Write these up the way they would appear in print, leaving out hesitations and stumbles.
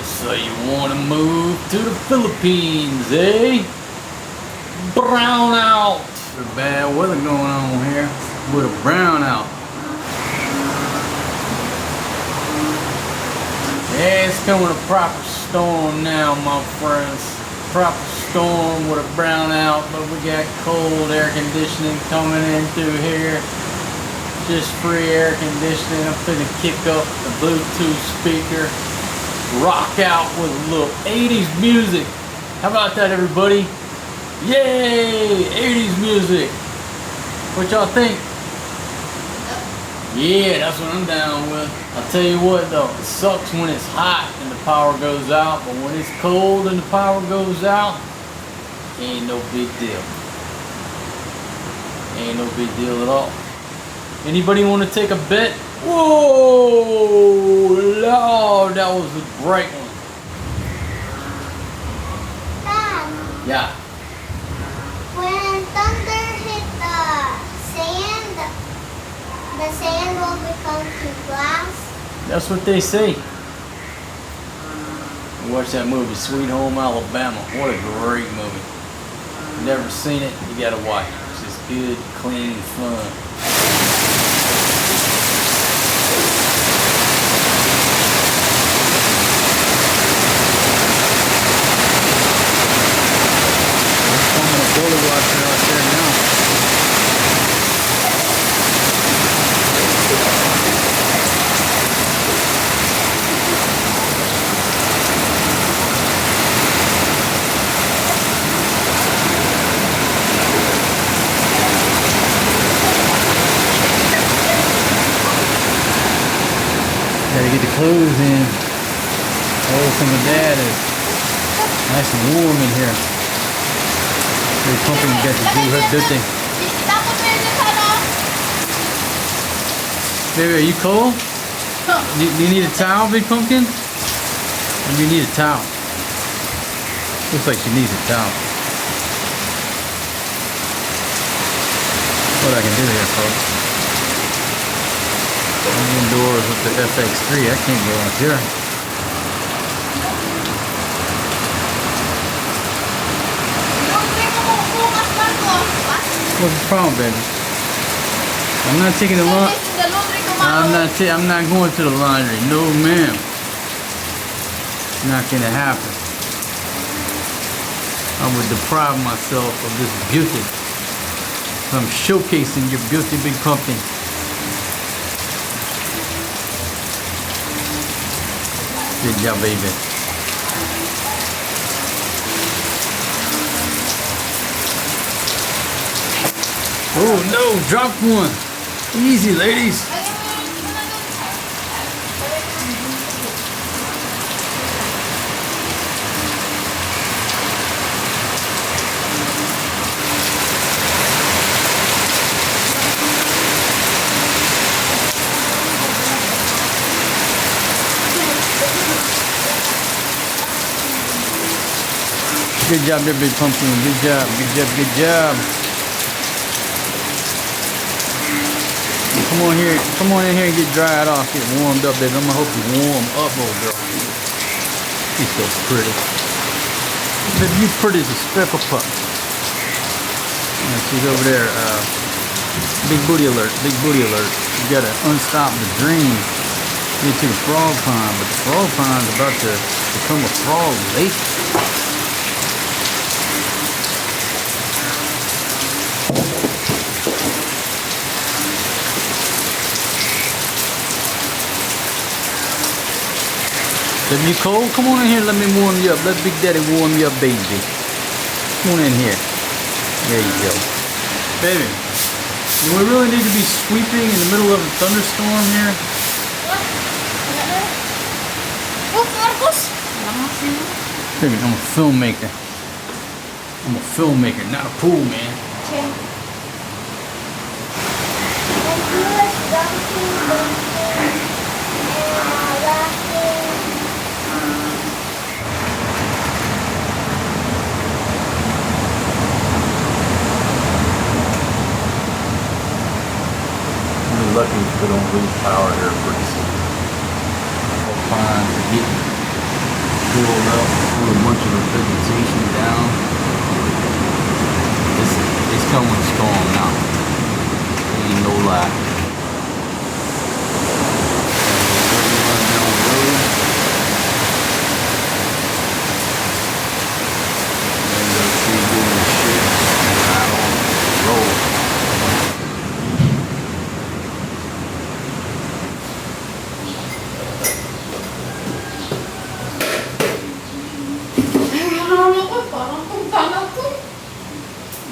So you want to move to the Philippines, eh? Brownout. There's bad weather going on here with a brownout. Yeah, it's coming a proper storm now, my friends. Proper storm with a brownout, but we got cold air conditioning coming in through here. Just free air conditioning. I'm finna kick up the Bluetooth speaker. Rock out with a little 80s music. How about that, everybody? Yay! 80s music. What y'all think? Yeah, that's what I'm down with. I'll tell you what though, it sucks when it's hot and the power goes out, but when it's cold and the power goes out, ain't no big deal. Ain't no big deal at all. Anybody want to take a bet? Whoa! Lord, that was a great one. Dad, Yeah. when thunder hit the sand will become to glass. That's what they say. Watch that movie, Sweet Home Alabama. What a great movie. Never seen it, you gotta watch it. It's just good, clean fun. I'm a bully watcher out there now. Gotta get the clothes in. Oh, some of that is nice and warm in here. Big Pumpkin got to do her good thing. Baby, are you cold? Do you need a towel, Big Pumpkin? Or do you need a towel? Looks like she needs a towel. What I can do here, folks. I'm indoors with the FX3. I can't go out here. What's the problem, baby? I'm not taking the laundry. I'm not going to the laundry. No, ma'am. Not gonna happen. I would deprive myself of this beauty. I'm showcasing your beauty, Big Pumpkin. Good job, baby. Oh no, dropped one. Easy, ladies. Good job there, Big Pumpkin. Good job, good job, good job. Come on in here and get dried off, get warmed up, baby. I'm gonna hope you warm up, little girl. She's so pretty. Baby, you pretty as a speckle pup. She's over there. Big booty alert, big booty alert. You gotta unstop the dream. Get to the frog pond, but the frog pond's about to become a frog lake. Baby, you cold? Come on in here, let me warm you up. Let Big Daddy warm you up, baby. Come on in here. There you go. Baby, do we really need to be sweeping in the middle of a thunderstorm here? Baby, I'm a filmmaker. I'm a filmmaker, not a pool man. Lucky if we don't lose power here pretty soon. All fine, pulled up, pulled a bunch of the vegetation down. It's coming strong now. Ain't no lie.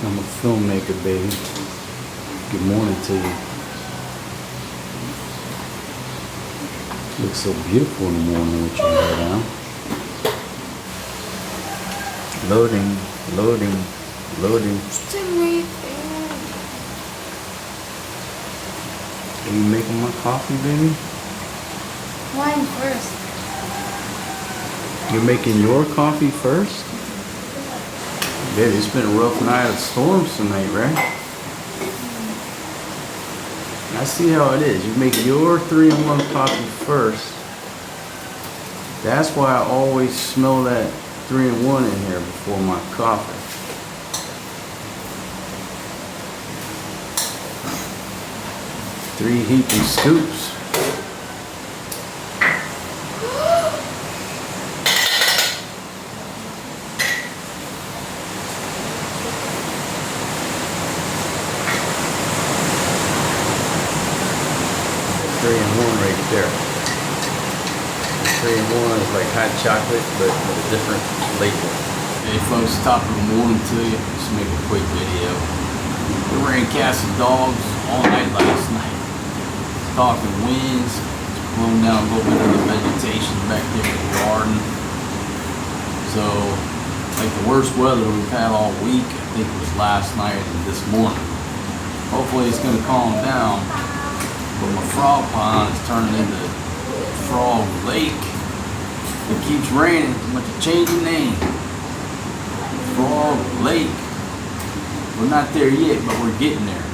I'm a filmmaker, baby. Good morning to you. Looks so beautiful in the morning with your hair down. Loading, loading, loading. Are you making my coffee, baby? Wine first. You're making your coffee first? Baby, it's been a rough night of storms tonight, right? I see how it is. You make your 3-in-1 coffee first. That's why I always smell that 3-in-1 in here before my coffee. Three heaping scoops. Right there. The 3-in-1 is like hot chocolate, but with a different flavor. Hey folks, top of the morning to you. Just make a quick video. We ran cast of dogs all night last night. Talking winds, it's blowing down a little bit of the vegetation back there in the garden. So, like the worst weather we've had all week, I think it was last night and this morning. Hopefully it's going to calm down. But my frog pond is turning into Frog Lake. It keeps raining. I'm going to change the name. Frog Lake. We're not there yet, but we're getting there.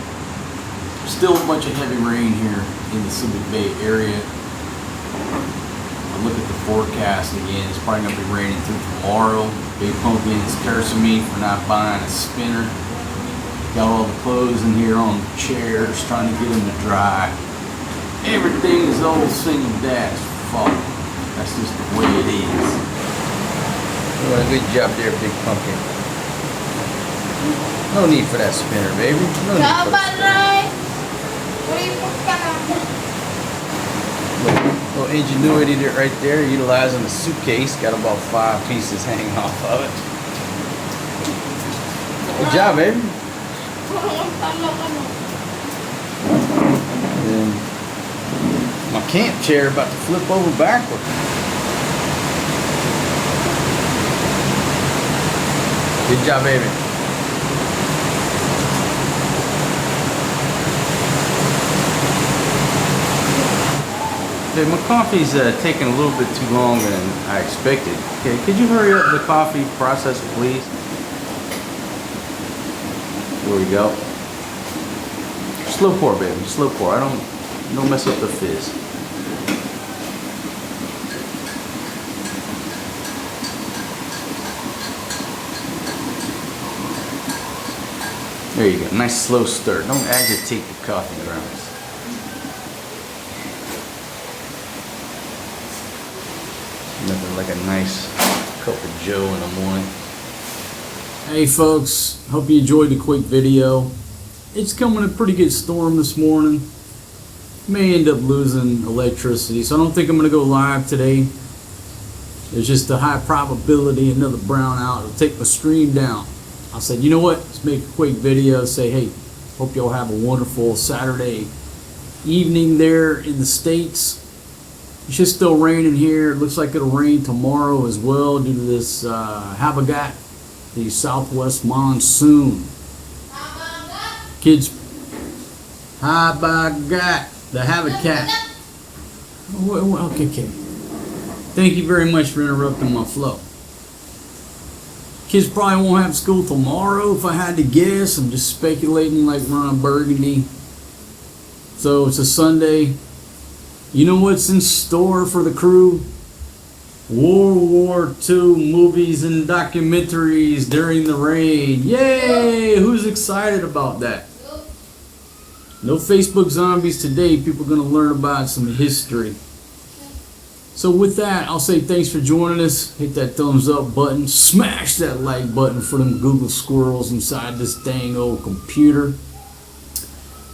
Still a bunch of heavy rain here in the Pacific Bay area. I look at the forecast again. It's probably going to be raining through tomorrow. Big Pumpkin is cursing me for not buying a spinner. Got all the clothes in here on chairs, trying to get them to dry. Everything is old single dad's fault. That's just the way it is. Well, good job there, Big Pumpkin. No need for that spinner, baby. No need for that spinner. Little ingenuity there, right there, utilizing the suitcase. Got about 5 pieces hanging off of it. Good job, baby. And my camp chair about to flip over backward. Good job, baby. Okay, my coffee's taking a little bit too long than I expected. Okay, could you hurry up the coffee process, please? There we go. Slow pour, baby. Slow pour. Don't mess up the fizz. There you go. Nice slow stir. Don't agitate the coffee grounds. Nothing like a nice cup of joe in the morning. Hey folks, hope you enjoyed the quick video. It's coming a pretty good storm this morning. May end up losing electricity, so I don't think I'm going to go live today. There's just a high probability another brownout will take my stream down. I said, you know what, let's make a quick video, say, hey, hope y'all have a wonderful Saturday evening there in the States. It's just still raining here. It looks like it'll rain tomorrow as well due to this habagat, the southwest monsoon. Kids, habagat, the habagat. Okay. Thank you very much for interrupting my flow. Kids probably won't have school tomorrow if I had to guess. I'm just speculating like Ron Burgundy. So it's a Sunday. You know what's in store for the crew? World War II movies and documentaries during the rain. Yay! Who's excited about that? No Facebook zombies today. People are going to learn about some history. So with that, I'll say thanks for joining us. Hit that thumbs up button. Smash that like button for them Google squirrels inside this dang old computer.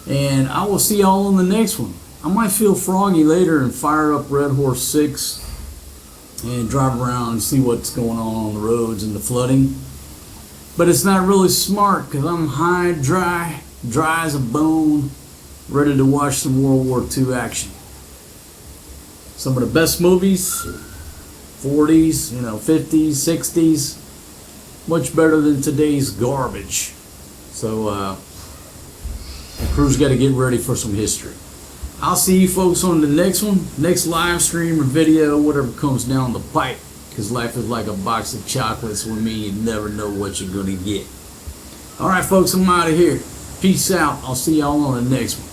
And I will see y'all on the next one. I might feel froggy later and fire up Red Horse 6 and drive around and see what's going on the roads and the flooding. But it's not really smart because I'm high, dry as a bone, ready to watch some World War II action. Some of the best movies, 40s, 50s, 60s, much better than today's garbage. So the crew's got to get ready for some history. I'll see you folks on the next one, next live stream or video, whatever comes down the pipe. Because life is like a box of chocolates with me. You never know what you're going to get. All right, folks, I'm out of here. Peace out. I'll see y'all on the next one.